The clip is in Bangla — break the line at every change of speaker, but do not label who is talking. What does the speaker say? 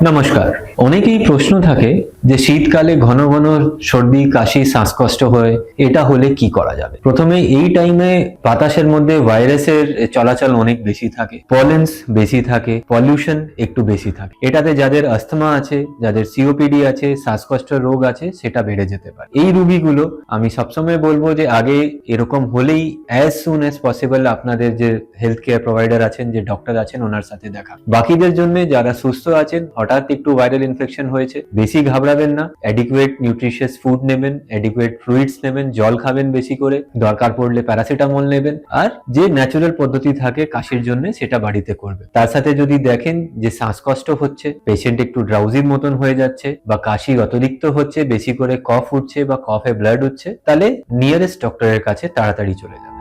নমস্কার। অনেকেই প্রশ্ন থাকে যে শীতকালে ঘন ঘন সর্দি কাশি শ্বাসকষ্ট হয়, এটা হলে কি করা যাবে। প্রথমে এই টাইমে বাতাসের মধ্যে ভাইরাসের চলাচল অনেক বেশি থাকে, পলেন্স বেশি থাকে, পলিউশন একটু বেশি থাকে। এটাতে যাদের অ্যাস্থমা আছে, যাদের সিওপিডি আছে, শ্বাসকষ্ট রোগ আছে, সেটা বেড়ে যেতে পারে। এই রোগীগুলো আমি সবসময় বলবো যে আগে এরকম হলেই অ্যাজ সুন অ্যাজ পসিবল আপনাদের যে হেলথ কেয়ার প্রোভাইডার আছেন, যে ডক্টর আছেন, ওনার সাথে দেখা। বাকিদের জন্য যারা সুস্থ আছেন, হঠাৎ একটু ভাইরাল ইনফেকশন হয়েছে, বেশি ঘাবড়াবেন না। অ্যাডিকুয়েট নিউট্রিশিয়াস ফুড নেবেন, অ্যাডিকুয়েট ফ্লুইডস নেবেন, জল খাবেন বেশি করে, দরকার পড়লে প্যারাসিটামল নেবেন, আর যে ন্যাচারাল পদ্ধতি থাকে কাশির জন্য সেটা বাড়িতে করবে। তার সাথে যদি দেখেন যে শ্বাসকষ্ট হচ্ছে, পেশেন্ট একটু ড্রাউজির মতন হয়ে যাচ্ছে, বা কাশি অতিরিক্ত হচ্ছে, বেশি করে কফ উঠছে বা কফে ব্লাড উঠছে, তাহলে নিয়ারেস্ট ডক্টরের কাছে তাড়াতাড়ি চলে যাবে।